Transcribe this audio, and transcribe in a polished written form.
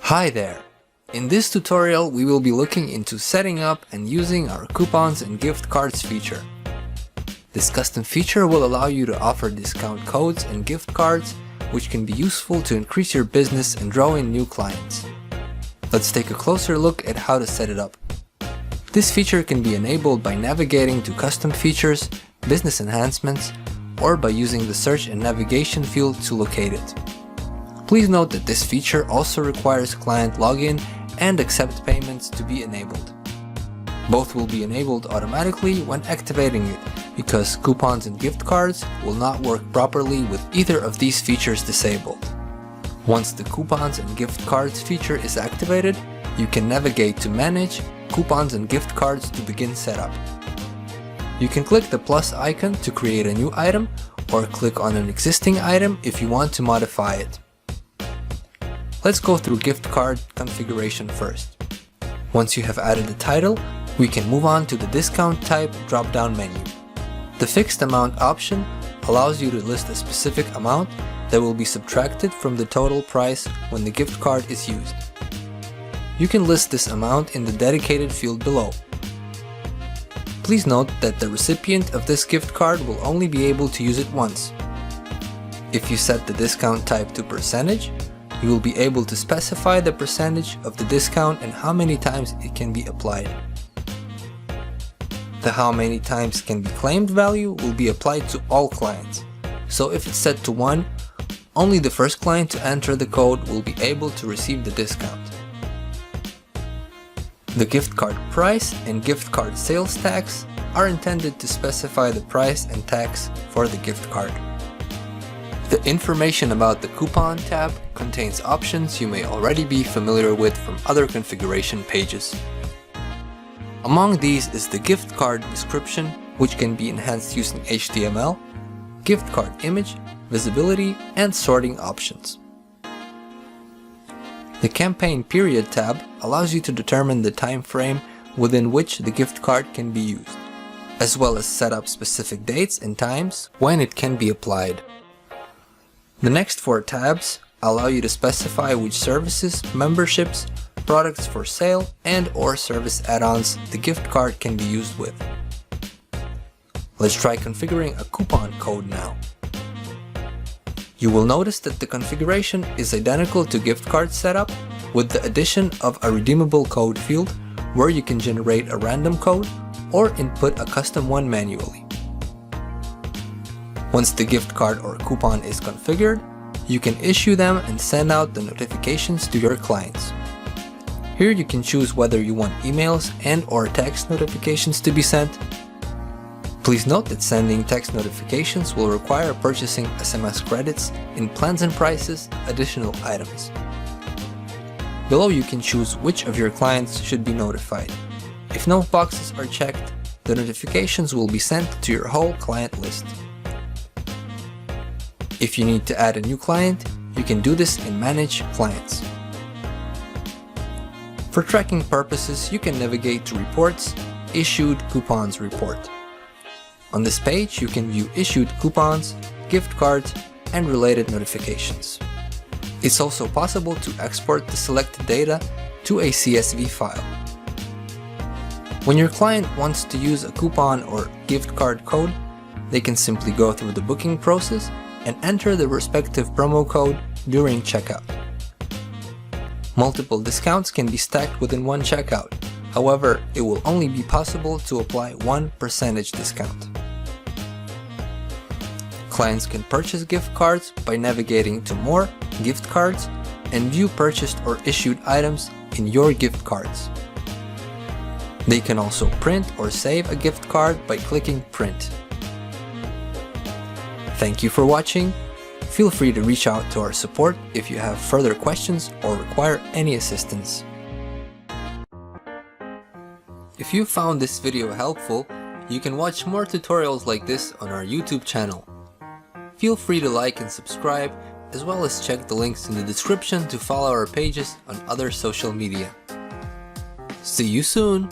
Hi there! In this tutorial we will be looking into setting up and using our coupons and gift cards feature. This custom feature will allow you to offer discount codes and gift cards which can be useful to increase your business and draw in new clients. Let's take a closer look at how to set it up. This feature can be enabled by navigating to custom features, business enhancements, or by using the search and navigation field to locate it. Please note that this feature also requires client login and accept payments to be enabled. Both will be enabled automatically when activating it, because coupons and gift cards will not work properly with either of these features disabled. Once the coupons and gift cards feature is activated, you can navigate to Manage, Coupons and Gift Cards to begin setup. You can click the plus icon to create a new item, or click on an existing item if you want to modify it. Let's go through gift card configuration first. Once you have added the title, we can move on to the discount type drop-down menu. The fixed amount option allows you to list a specific amount that will be subtracted from the total price when the gift card is used. You can list this amount in the dedicated field below. Please note that the recipient of this gift card will only be able to use it once. If you set the discount type to percentage, you will be able to specify the percentage of the discount and how many times it can be applied. The how many times can be claimed value will be applied to all clients. So if it's set to 1, only the first client to enter the code will be able to receive the discount. The gift card price and gift card sales tax are intended to specify the price and tax for the gift card. The information about the coupon tab contains options you may already be familiar with from other configuration pages. Among these is the gift card description, which can be enhanced using HTML, gift card image, visibility, and sorting options. The campaign period tab allows you to determine the time frame within which the gift card can be used, as well as set up specific dates and times when it can be applied. The next 4 tabs allow you to specify which services, memberships, products for sale, and/or service add-ons the gift card can be used with. Let's try configuring a coupon code now. You will notice that the configuration is identical to gift card setup, with the addition of a redeemable code field where you can generate a random code or input a custom one manually. Once the gift card or coupon is configured, you can issue them and send out the notifications to your clients. Here you can choose whether you want emails and/or text notifications to be sent. Please note that sending text notifications will require purchasing SMS credits in plans and prices, additional items. Below you can choose which of your clients should be notified. If no boxes are checked, the notifications will be sent to your whole client list. If you need to add a new client, you can do this in Manage Clients. For tracking purposes, you can navigate to Reports, Issued Coupons Report. On this page, you can view issued coupons, gift cards, and related notifications. It's also possible to export the selected data to a CSV file. When your client wants to use a coupon or gift card code, they can simply go through the booking process and enter the respective promo code during checkout. Multiple discounts can be stacked within one checkout. However, it will only be possible to apply 1% discount. Clients can purchase gift cards by navigating to More, Gift Cards, and view purchased or issued items in Your Gift Cards. They can also print or save a gift card by clicking Print. Thank you for watching. Feel free to reach out to our support if you have further questions or require any assistance. If you found this video helpful, you can watch more tutorials like this on our YouTube channel. Feel free to like and subscribe, as well as check the links in the description to follow our pages on other social media. See you soon!